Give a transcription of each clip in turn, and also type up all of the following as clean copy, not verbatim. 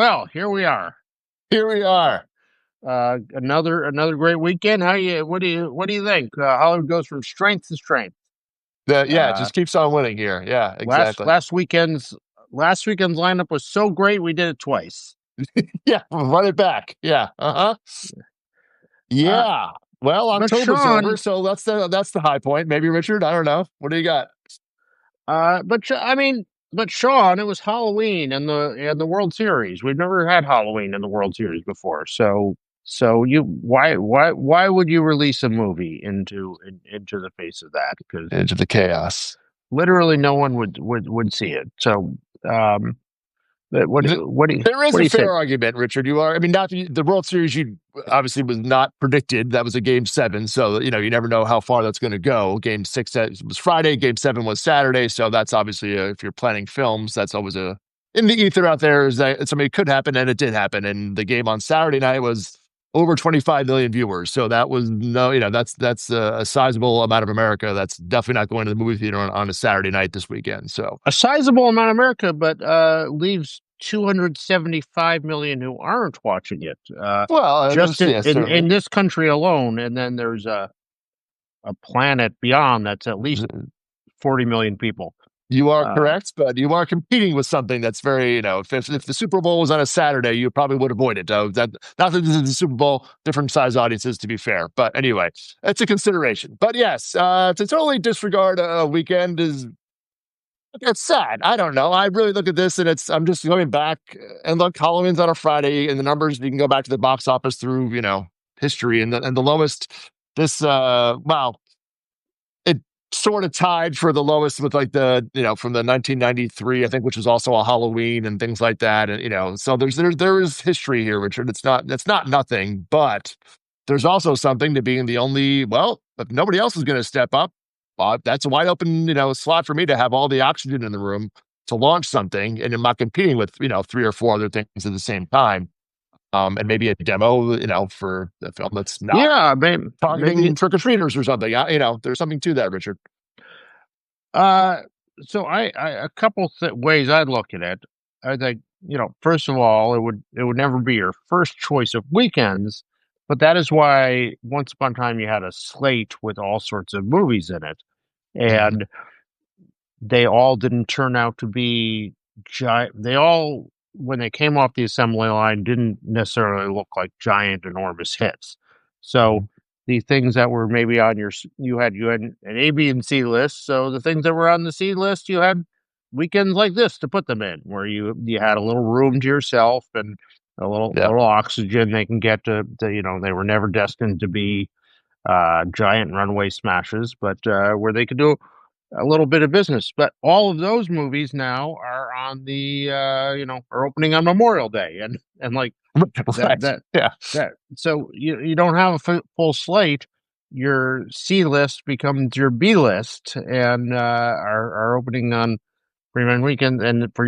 Well, here we are. Here we are. Another great weekend. What do you think? Hollywood goes from strength to strength. Yeah, it Uh, just keeps on winning here. Yeah, last exactly. last weekend's last weekend's lineup was so great we did it twice. Yeah, run it back. Yeah. Uh-huh. Uh, Yeah. Well, but October's over, Sean, so that's the high point. Maybe Richard, I don't know. What do you got? I mean, but Sean, it was Halloween and the World Series. We've never had Halloween in the World Series before, so you why would you release a movie into the face of that? Because Into the chaos. literally no one would see it. So, but what Th- what do you There is what do a you say? fair argument, Richard. I mean, not the World Series. You obviously was not predicted. That was a Game 7, so you never know how far that's going to go. Game 6 was Friday. Game 7 was Saturday. So that's obviously if you're planning films, that's always a in the ether out there. Is that something it could happen, and it did happen. And the game on Saturday night was over 25 million viewers. So that was that's a sizable amount of America. That's definitely not going to the movie theater on a Saturday night this weekend. So A sizable amount of America, but leaves 275 million who aren't watching it. well, Just in, yeah, in certainly. in this country alone, and then there's a planet beyond that's at least 40 million people. You are Uh, correct, but you are competing with something that's very, if the Super Bowl was on a Saturday, you probably would avoid it. Not that this is the Super Bowl, different size audiences, to be fair. But anyway, it's a consideration. But yes, to totally disregard a weekend is it's sad. I don't know. I really look at this and I'm just going back and look, Halloween's on a Friday and the numbers, you can go back to the box office through, history and the lowest this, wow, it sort of tied for the lowest with like from the 1993, I think, which was also a Halloween and things like that. And, so there is history here, Richard. It's not nothing, but there's also something to being the only, well, if nobody else is going to step up, that's a wide open, slot for me to have all the oxygen in the room to launch something. And I'm not competing with, three or four other things at the same time. And maybe a demo, for the film that's not yeah, maybe. targeting trick-or-treaters or something. There's something to that, Richard. Uh, so a couple ways I'd look at it. I think, first of all, it would never be your first choice of weekends, but that is why once upon a time you had a slate with all sorts of movies in it, Mhm. and they all didn't turn out to be giant. They all, when they came off the assembly line, didn't necessarily look like giant, enormous hits. So Mhm. the things that were maybe on you had an A, B, and C list. So the things that were on the C list, you had weekends like this to put them in, where you had a little room to yourself and a little Yeah. little oxygen they can get to. They were never destined to be giant runway smashes, but where they could do a little bit of business. But all of those movies now are on are opening on Memorial Day, and like that Right. that Yeah. that. So you don't have a full slate. Your C list becomes your B list, and are opening on premium weekend. And for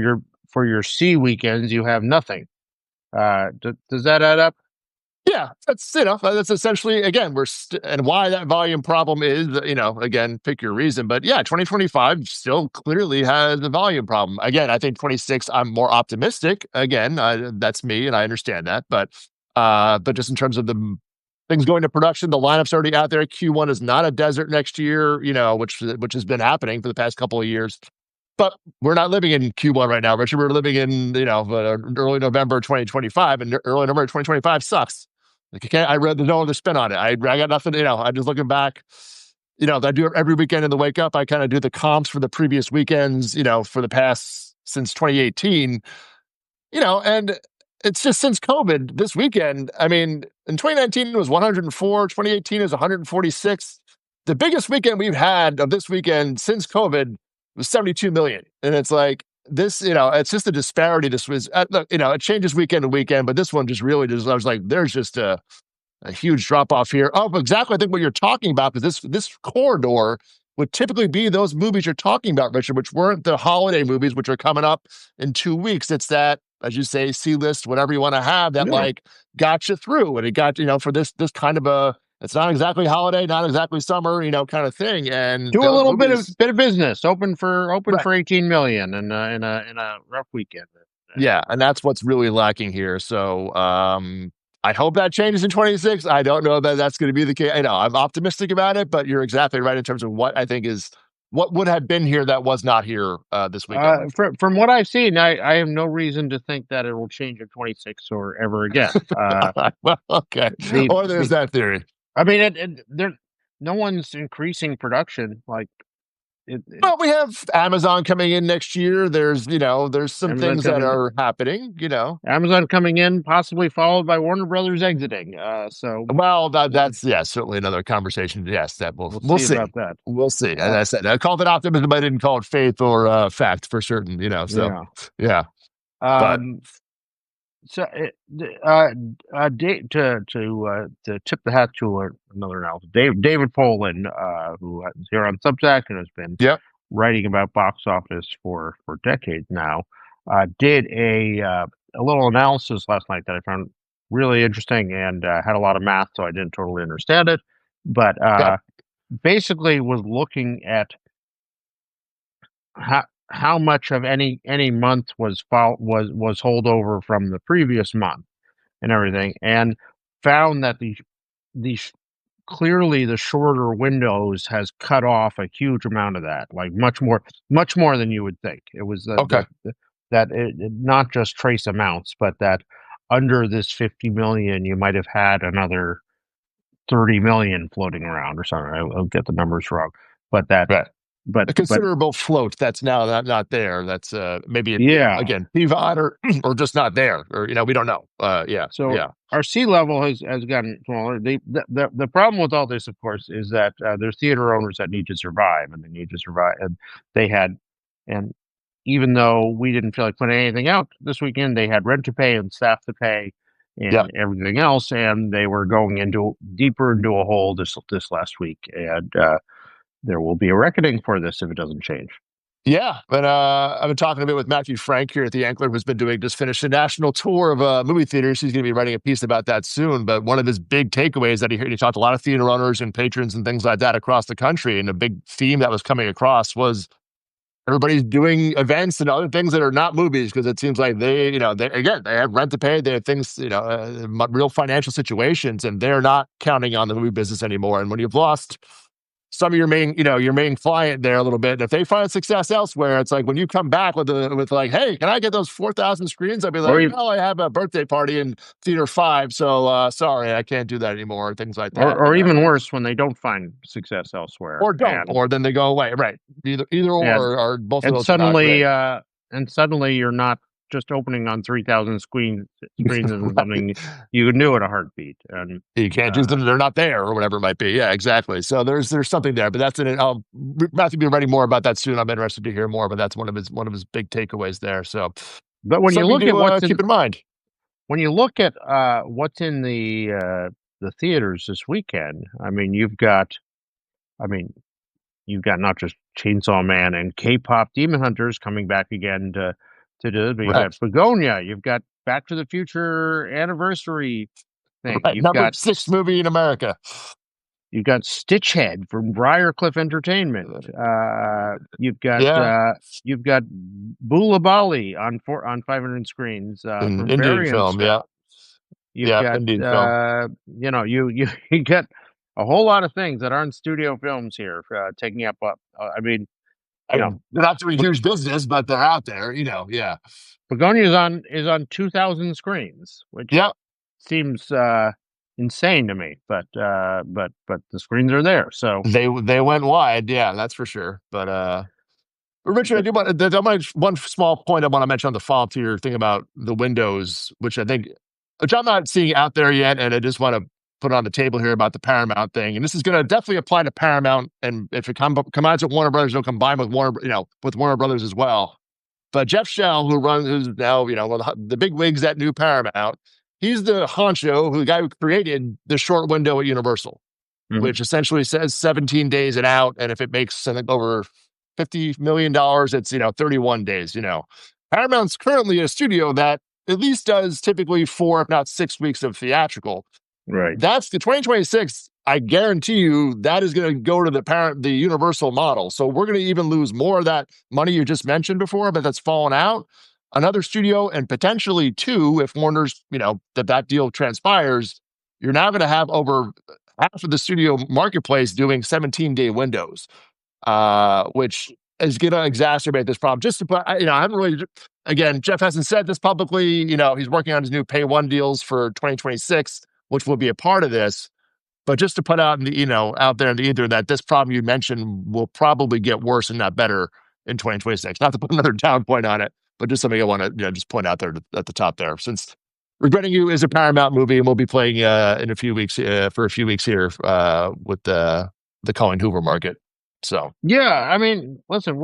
your C weekends, you have nothing. Does that add up? Yeah, that's essentially again and why that volume problem is again pick your reason, but yeah, 2025 still clearly has the volume problem. Again, I think 26 I'm more optimistic. Again, that's me and I understand that, but just in terms of the things going to production, the lineup's already out there. Q1 is not a desert next year, which has been happening for the past couple of years. But we're not living in Q1 right now, Richard. We're living in early November 2025, and early November 2025 sucks. Like I can't. I read there's no other spin on it. I got nothing. I'm just looking back. I do it every weekend in the wake up. I kind of do the comps for the previous weekends. For the past since 2018. And it's just since COVID. This weekend, I mean, in 2019 it was 104. 2018 is 146. The biggest weekend we've had of this weekend since COVID was 72 million. And it's like this, it's just a disparity. This was, look, it changes weekend to weekend, but this one just really just, I was like, there's just a huge drop off here. Oh, exactly. I think what you're talking about, because this corridor would typically be those movies you're talking about, Richard, which weren't the holiday movies, which are coming up in 2 weeks. It's that, as you say, C list, whatever you want to have, that Yeah. like got you through. And it got, for this kind of it's not exactly holiday, not exactly summer, kind of thing. And Do a those little bit of movies, business. Open for right. 18 million in a rough weekend. Yeah, and that's what's really lacking here. So I hope that changes in 26. I don't know that that's going to be the case. I know I'm optimistic about it, but you're exactly right in terms of what I think is what would have been here that was not here this weekend. From what I've seen, I have no reason to think that it will change in 26 or ever again. Well, okay. The, Or there's the that theory. I mean, there, no one's increasing production like Well, we have Amazon coming in next year. There's some Amazon things that coming, are happening. Amazon coming in, possibly followed by Warner Brothers exiting. So Well, that's yeah, certainly another conversation. Yes, that we'll we'll see see. about that. We'll see. As Uh, I said, I called it optimism. I didn't call it faith or fact for certain. So yeah. yeah, but Um, So, to tip the hat to another analyst, David Poland, who is here on Substack and has been yeah, writing about box office for decades now, did a little analysis last night that I found really interesting and had a lot of math, so I didn't totally understand it, but yeah, basically was looking at how much of any month was holdover from the previous month and everything, and found that the clearly the shorter windows has cut off a huge amount of that, like much more than you would think. It was okay, that not just trace amounts, but that under this 50 million, you might have had another 30 million floating around or something. I'll get the numbers wrong, but that right. A but considerable float that's now not there. That's maybe yeah. again pivot or just not there, or we don't know. Yeah, So yeah, our sea level has gotten smaller. The problem with all this, of course, is that there's theater owners that need to survive, and they need to survive. And they had, and even though we didn't feel like putting anything out this weekend, they had rent to pay and staff to pay yeah. and everything else, and they were going into deeper into a hole this last week, and there will be a reckoning for this if it doesn't change. Yeah, but I've been talking a bit with Matthew Frank here at the Ankler, who's been just finished a national tour of movie theaters. He's going to be writing a piece about that soon. But one of his big takeaways that he talked to a lot of theater owners and patrons and things like that across the country, and a big theme that was coming across was everybody's doing events and other things that are not movies because it seems like they have rent to pay, they have things, real financial situations, and they're not counting on the movie business anymore. And when you've lost some of your main client there a little bit. And if they find success elsewhere, it's like when you come back with like, hey, can I get those 4,000 screens? I'll be Or like, no, I have a birthday party in theater 5, so sorry, I can't do that anymore. Or things like that. or even worse, when they don't find success elsewhere, Or don't, or then they go away. Right, either and or both of and those are not suddenly great. you're not just opening on 3,000 screens and something you can do at a heartbeat, and You can't do them; they're not there, or whatever it might be. Yeah, exactly. So there's something there, but that's it. I'll Matthew be writing more about that soon. I'm interested to hear more, but that's one of his big takeaways there. So but when you something look at to keep in mind. when you look at what's in the theaters this weekend, I mean you've got not just Chainsaw Man and K-pop Demon Hunters coming back again to do it, but you've got Right. Bugonia, you've got Back to the Future anniversary thing, Right. Number 6 movie in America. you've got Stitchhead from Briarcliff Entertainment. Yeah. You've got Bula Bali on 500 screens An from Indian Variance film. Film. Yeah. You've Yeah. got Indian film. you get a whole lot of things that aren't studio films here taking up. I mean, I you know, mean, they're not doing huge business, but they're out there, yeah. Begonia is on 2,000 screens, which Yeah. seems insane to me, but the screens are there. So, They went wide. Yeah, that's for sure. But Richard, I but do want one small point I want to mention on the follow up to your thing about the windows, which I'm not seeing out there yet. And I just want to put on the table here about the Paramount thing. And this is going to definitely apply to Paramount. And if it combines with Warner Brothers, it'll combine with Warner Brothers as well. But Jeff Shell, who's now, one of the big wigs at New Paramount, he's the honcho, the guy who created the short window at Universal, mhm, which essentially says 17 days and out. And if it makes, I think, over $50 million, it's, 31 days. Paramount's currently a studio that at least does typically 4, if not 6 weeks of theatrical. right. That's the 2026. I guarantee you that is going to go to the Universal model. So we're going to even lose more of that money you just mentioned before, but that's fallen out. another studio and potentially two, if Warner's, that deal transpires, you're now going to have over half of the studio marketplace doing 17-day windows, which is going to exacerbate this problem. Just to put, I haven't really, again, Jeff hasn't said this publicly. He's working on his new pay one deals for 2026, which will be a part of this. But just to put out in the, out there in the ether that this problem you mentioned will probably get worse and not better in 2026. Not to put another down point on it, but just something I want to, just point out there at the top there. Since Regretting You is a Paramount movie, and we'll be playing in a few weeks for a few weeks here with the Colleen Hoover market. So yeah, I mean, listen,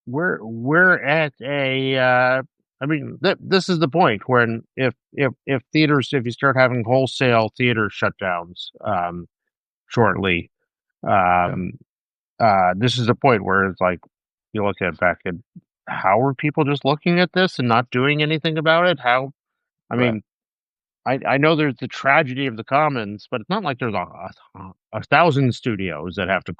we're at a. I mean, this is the point when if theaters, if you start having wholesale theater shutdowns shortly, um, this is the point where it's like you look at back at how are people just looking at this and not doing anything about it? How? I right. mean, I know there's the tragedy of the commons, but it's not like there's a thousand studios that have to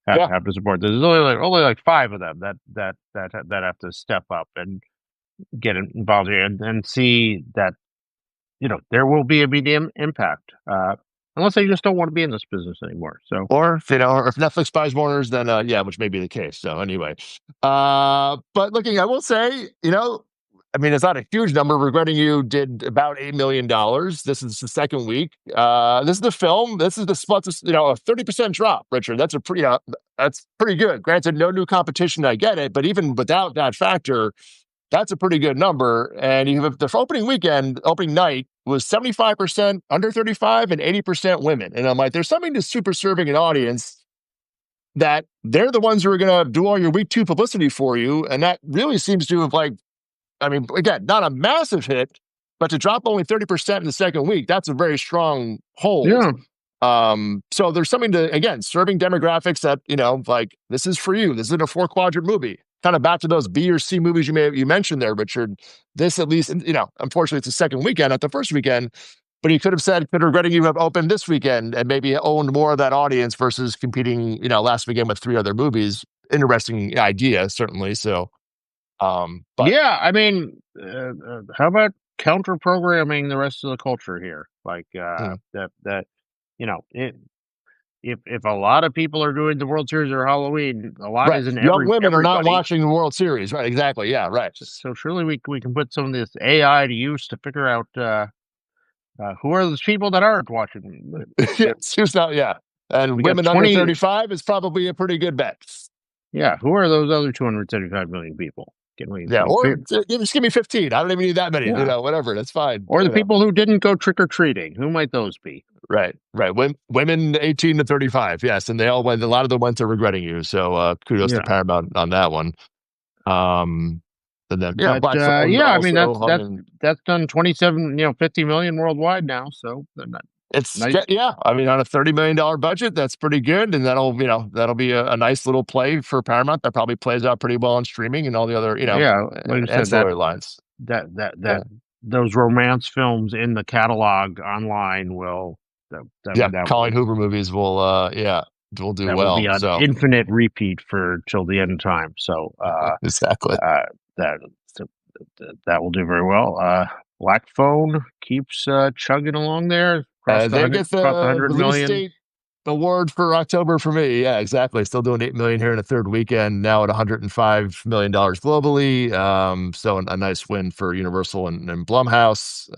Yeah. have to support this. There's only like five of them that have to step up and get involved here and see that there will be a medium impact, unless they just don't want to be in this business anymore. So, Or if Netflix buys Warner's, then yeah, which may be the case. So anyway, but looking, I will say, I mean, it's not a huge number. Regretting You did about $8 million. This is the second week. This is the film. This is the spot. A 30% drop, Richard. That's that's pretty good. Granted, no new competition. I get it, but even without that factor, that's a pretty good number. And you have the opening night was 75% under 35 and 80% women. And I'm like, there's something to super serving an audience that they're the ones who are going to do all your week two publicity for you. And that really seems to have again, not a massive hit, but to drop only 30% in the second week, that's a very strong hold. yeah. So there's something to, again, serving demographics that, this is for you. This isn't a 4-quadrant movie. Kind of back to those B or C movies you mentioned there, Richard. This at least, unfortunately, it's the second weekend, not the first weekend. But you could have said, could Regretting You have opened this weekend and maybe owned more of that audience versus competing, last weekend with 3 other movies. Interesting idea, certainly. So, but Yeah, I mean, how about counter programming the rest of the culture here? Like that if a lot of people are doing the World Series or Halloween, a lot right, isn't young women are not everybody. watching the World Series, right? Exactly, yeah, right. So surely we can put some of this AI to use to figure out who are those people that aren't watching. Yes, who's not? Yeah, and We got women under 20. 35 is probably a pretty good bet. Yeah, who are those other 275 million people? Can we? Yeah, or just give me 15. I don't even need that many. Yeah. Whatever. That's fine. Or the people who didn't go trick or treating. Who might those be? Right. Women 18 to 35. Yes, and they all went. A lot of them went to Regretting You. So kudos to Paramount on that one. And then But Black Phone I mean also, that's done 27, 50 million worldwide now. So it's nice. yeah. I mean, on a $30 million budget, that's pretty good, and that'll be a nice little play for Paramount. That probably plays out pretty well on streaming and all the other like I said, ancillary lines. Those romance films in the catalog online will Colleen Hoover movies will will do that well. will be an infinite repeat till the end of time. So exactly that will do very well. Black Phone keeps chugging along there. They get the 100 million. State award for October for me. Yeah, exactly. Still doing 8 million here in a third weekend. Now at $105 million globally. So a nice win for Universal and Blumhouse.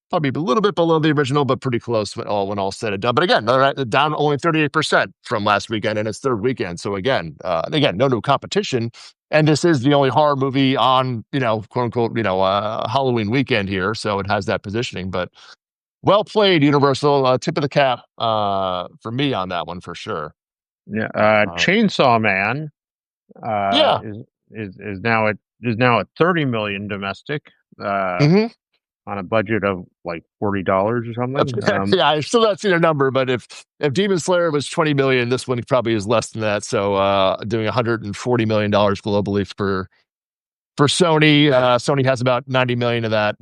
Probably a little bit below the original, but pretty close when all said and done. But again, down only 38% from last weekend and its third weekend. So again, no new competition. And this is the only horror movie on, quote unquote, Halloween weekend here. So it has that positioning. But well played, Universal. Tip of the cap for me on that one for sure. Yeah, Chainsaw Man. Is now at 30 million domestic. On a budget of like $40 or something. Yeah, I still not seen a number, but if Demon Slayer was 20 million, this one probably is less than that. So doing $140 million globally for for Sony. Sony has about 90 million of that.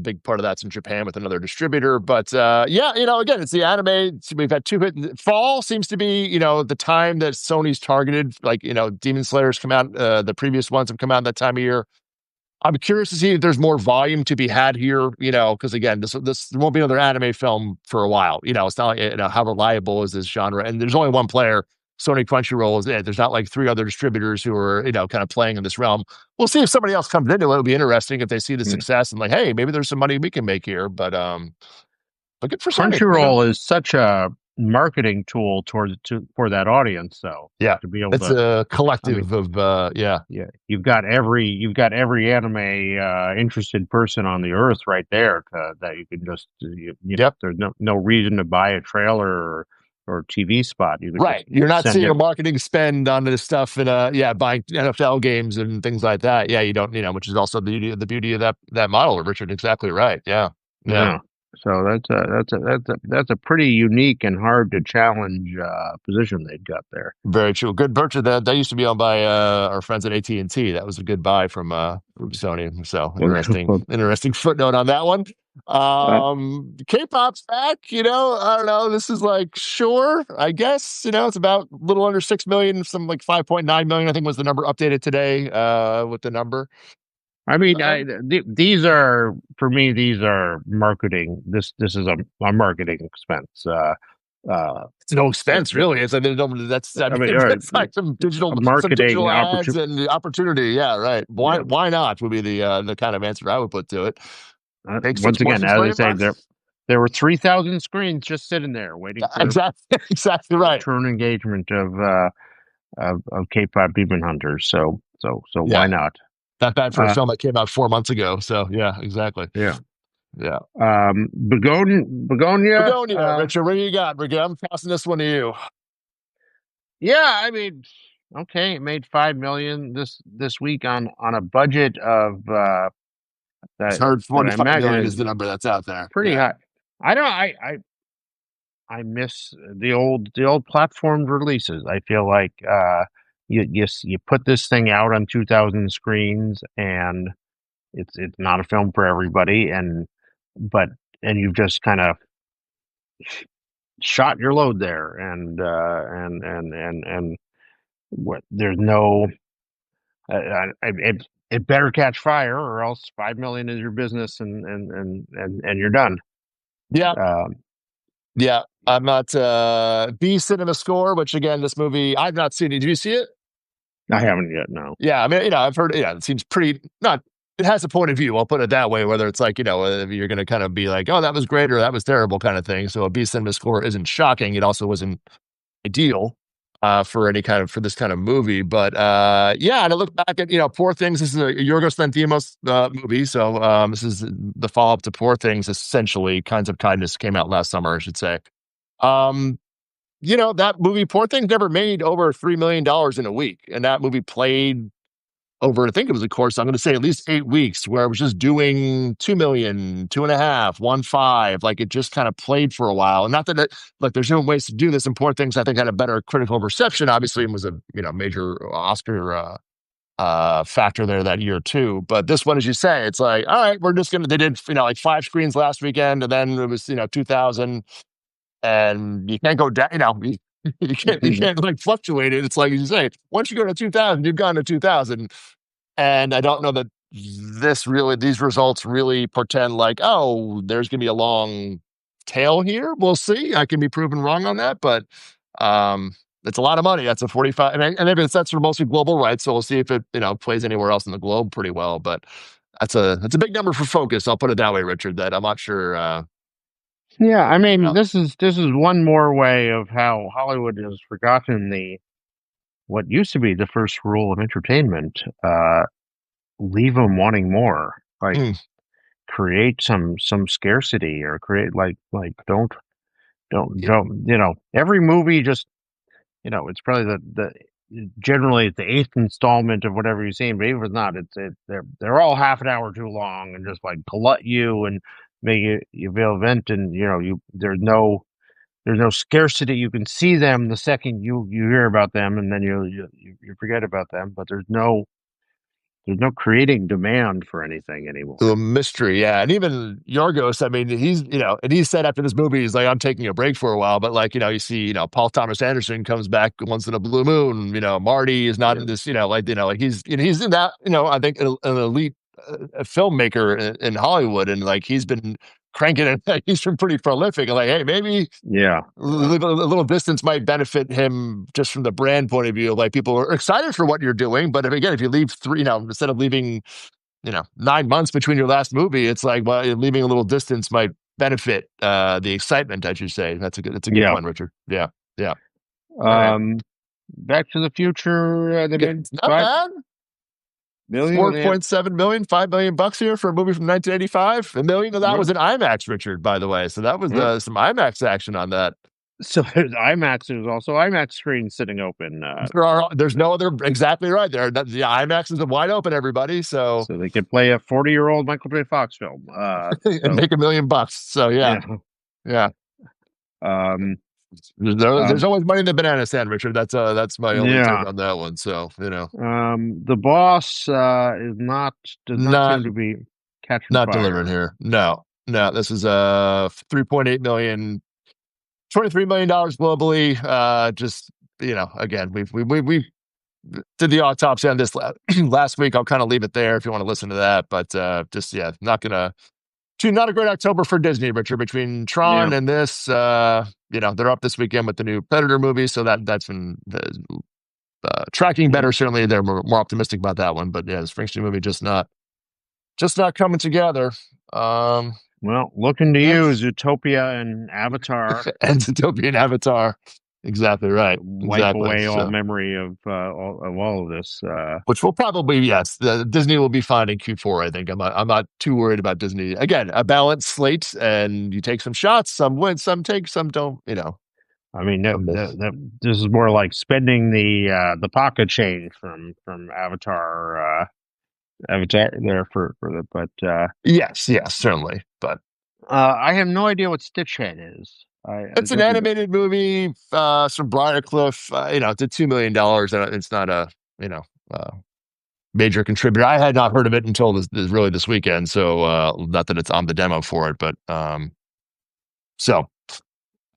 Big part of that's in Japan with another distributor. But yeah, again, it's the anime. We've had two hit. Fall seems to be, the time that Sony's targeted. Like, Demon Slayer's come out. The previous ones have come out that time of year. I'm curious to see if there's more volume to be had here, because again, this won't be another anime film for a while. It's not like, how reliable is this genre? And there's only one player. Sony Crunchyroll is it. There's not like three other distributors who are, kind of playing in this realm. We'll see if somebody else comes into it. It'll be interesting if they see the success and like, hey, maybe there's some money we can make here. But good for Sony. Crunchyroll is such a marketing tool for that audience, though. Yeah, To be able it's to, a I mean, collective of yeah. yeah, you've got every anime interested person on the earth right there that you can just Yep. there's no reason to buy a trailer or TV spot. You could just Right. You're not send seeing it. a marketing spend on this stuff and buying NFL games and things like that. Yeah, you don't, which is also the beauty of that model, Richard. Exactly right. Yeah. Yeah. Yeah. So that's a pretty unique and hard to challenge position they've got there. Very true. Good purchase. That used to be owned by our friends at AT&T. That was a good buy from Sony. So interesting footnote on that one. Uh, K-pop's back. I don't know. This is like sure. I guess it's about a little under 6 million. Some like 5.9 million. I think was the number updated today. With the number. I mean, Um, these are for me. These are marketing. This is a marketing expense. it's no The, expense, the, really. It's like that's I I mean mean, it's like some a digital marketing ads opportunity. and opportunity. Yeah, right. Yeah. Why not would be the kind of answer I would put to it. Take six Once more again, six as I million say, bucks. there were 3,000 screens just sitting there waiting for Exactly, exactly right. return engagement of K-pop demon hunters. So why Yeah, not? not bad for a Uh, film that came out 4 months ago. So yeah, exactly. yeah. Yeah. Begonia. Bugonia, Richard, what do you got? I'm passing this one to you. Yeah, I mean, okay, it made 5 million this week on a budget of It's that heard that I 45 imagine million is is the number that's out there. pretty Yeah. high. I don't. I miss the old platform releases. I feel like you put this thing out on 2,000 screens, and it's not a film for everybody, but and you've just kind of shot your load there, and what there's no it better catch fire, or else 5 million is your business, and you're done. Yeah. Um, Yeah. I'm not B Cinema Score, which again, this movie I've not seen it. Did you see it? I haven't yet. No. Yeah, I mean, I've heard, it seems pretty not. It has a point of view. I'll put it that way. Whether it's like, you're going to kind of be like, oh, that was great or that was terrible, kind of thing. So a B cinema score isn't shocking. It also wasn't ideal for for this kind of movie. But yeah, and I look back at Poor Things. This is a Yorgos Lanthimos movie. So this is the follow up to Poor Things. Essentially, Kinds of Kindness came out last summer, I should say. Um, that movie Poor Things never made over $3 million in a week, and that movie played over, I think it was a course, I'm going to say at least 8 weeks, where I was just doing 2 million, 2.5, 1.5. Like it just kind of played for a while. And not that look, there's different ways to do this. Important things I think had a better critical reception, obviously, and was a major Oscar factor there that year too. But this one, as you say, it's like, all right, we're just gonna. They did like 5 screens last weekend, and then it was 2,000, and you can't go down. You can't like fluctuate it. It's like you say, once you go to 2,000, you've gone to 2,000. And I don't know that these results really portend like, oh, there's going to be a long tail here. We'll see. I can be proven wrong on that, but it's a lot of money. That's a 45, and maybe that's for mostly global rights. So we'll see if it plays anywhere else in the globe pretty well. But that's a big number for Focus. I'll put it that way, Richard. That I'm not sure. Yeah, I mean, Uh, this is one more way of how Hollywood has forgotten the what used to be the first rule of entertainment. Leave them wanting more. Like mm, create some scarcity, or create like yeah, don't every movie just it's probably the generally it's the eighth installment of whatever you've seen, but even if it's not, they're all half an hour too long and just like glut you and make you feel vent, and there's no scarcity. You can see them the second you hear about them, and then you forget about them. But there's no there's no creating demand for anything The anymore. mystery, yeah. And even Yorgos, I mean, he's, and he said after this movie, he's like, I'm taking a break for a while. But like, you see, Paul Thomas Anderson comes back once in a blue moon. Marty is not Yeah, in this, like he's in that, I think an elite filmmaker in Hollywood. And like, he's been cranking it. He's been pretty prolific. And like, hey, maybe yeah, a little distance might benefit him just from the brand point of view. Like people are excited for what you're doing. But if you leave three, instead of leaving 9 months between your last movie, it's like, well, leaving a little distance might benefit the excitement, as you say. That's a good yeah. point, Richard. Yeah. Yeah. All right. Um, Back to the Future, they Yeah, made it's not five bad. million, and they have 4.7 million, $5 million here for a movie from 1985. A million of that well, was an IMAX, Richard, by the way. So that was well, some IMAX action on that. so there's IMAX. There's also IMAX screens sitting open, There's no other, exactly right there. The IMAX is wide open, everybody. So, so they could play a 40-year-old Michael J. Fox film. and So make $1 million. So yeah, yeah. yeah. Um, There's um, always money in the banana stand, Richard. That's my only take yeah. on that one. So The boss is not does not not seem to be catching not delivering fire. here. No, no. This is 3.8 million, $23 million globally. Just again, we did the autopsy on this last week. I'll kind of leave it there if you want to listen to that. But just yeah, not a great October for Disney, Richard. Between Yeah. Tron and this, they're up this weekend with the new Predator movie, so that's been tracking Yeah. better. Certainly, they're more optimistic about that one. But yeah, the Springsteen movie just not coming together. Um, Well, looking to yeah, you, Zootopia and Avatar and Zootopia Avatar. Exactly right. wipe Exactly. away all So, memory of all of this. which will probably, yes, Disney will be fine in Q4. I think I'm not too worried about Disney. Again, a balanced slate, and you take some shots. Some win, some take, some don't. I mean, Some miss. this is more like spending the pocket change from Avatar there for the Yes, yes, certainly. But I have no idea what Stitch Head is. I it's an don't even. animated movie. From Briarcliff. It's at $2 million, and it's not a you know. Uh, Major contributor. I had not heard of it until really this weekend. So not that it's on the demo for it, but so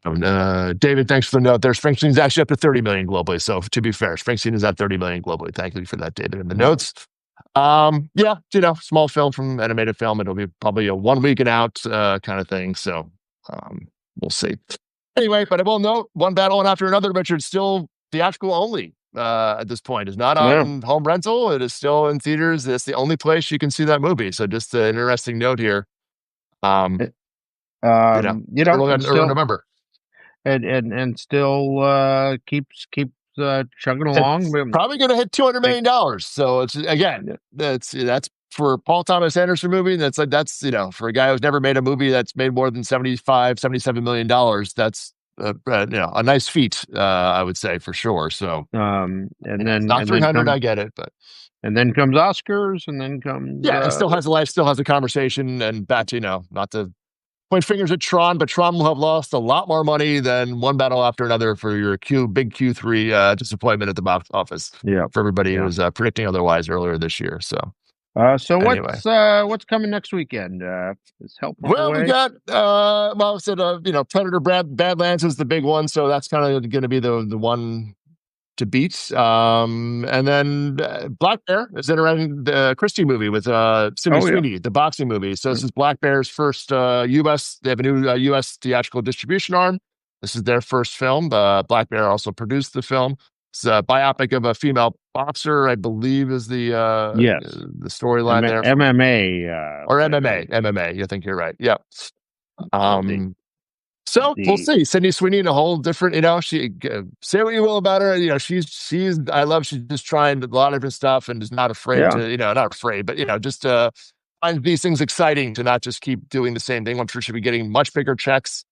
David, thanks for the note there. Springsteen's actually up to 30 million globally. So to be fair, Springsteen is at 30 million globally. Thank you for that, David, in the Well, notes. Yeah, small film from animated film. It'll be probably a 1 week and out kind of thing. So we'll see. Anyway, but I will note one battle and after another, Richard, still theatrical only at this point. Is not yeah. on home rental. It is still in theaters. It's the only place you can see that movie. So just an interesting note here. Um, early And early still November. and still keeps chugging It's along. probably going to hit Like, $200 million. So it's again, yeah. that's for Paul Thomas Anderson movie. That's for a guy who's never made a movie that's made more than 77 million dollars. That's a nice feat, I would say for sure. So And it's then not 300. I get it, but comes Oscars, and then comes yeah, it still has a life, still has a conversation, and back to not to point fingers at Tron, but Tron will have lost a lot more money than one battle after another for your big Q3 disappointment at the box office yeah, for everybody who yeah. was predicting otherwise earlier this year. So So anyway, what's coming next weekend? Is Help on the well, we way? got I said Predator Badlands is the big one, so that's kind of going to be the one to beat. And then Black Bear is entering the Christie movie with Sydney Oh yeah. Sweeney, the boxing movie. So this is Black Bear's first U.S. They have a new U.S. theatrical distribution arm. This is their first film. Black Bear also produced the film. It's a biopic of a female boxer, I believe, is Yes. the storyline there, MMA. or MMA. MMA. I think you're right. Yeah. So the So we'll the see. Sydney Sweeney in a whole different, she say what you will about her. I love, she's just trying a lot of different stuff and is not afraid Yeah. to, not afraid, but, just find these things exciting to not just keep doing the same thing. I'm sure she'll be getting much bigger checks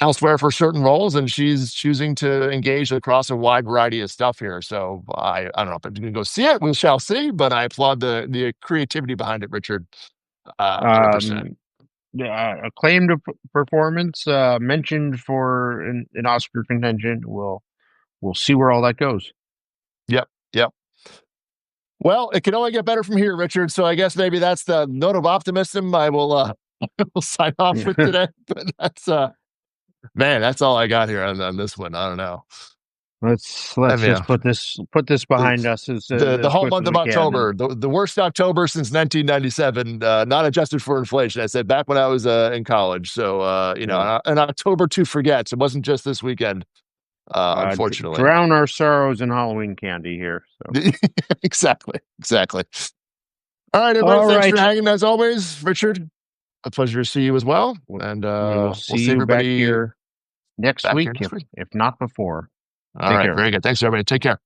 elsewhere for certain roles, and she's choosing to engage across a wide variety of stuff here. So I don't know if I'm going to go see it. We shall see, but I applaud the creativity behind it, Richard. 100%. um acclaimed performance, mentioned for an Oscar contention. We'll see where all that goes. Yep. Yep. Well, it can only get better from here, Richard. So I guess maybe that's the note of optimism I will will sign off with today. But that's man, that's all I got here on this one. I don't know. I Let's mean, just put this behind us the as whole quick month as of we can. And October, the worst October since 1997, not adjusted for inflation. I said back when I was in college. So yeah, an October to forget. So it wasn't just this weekend, unfortunately. drown our sorrows in Halloween candy here. So, Exactly. All right, everybody. all Thanks for right, hanging as always, Richard. A pleasure to see you as well. And we will we'll see see you back everybody here next back week, here next week. if not before. All Take right, care. very good. Thanks, everybody. Take care.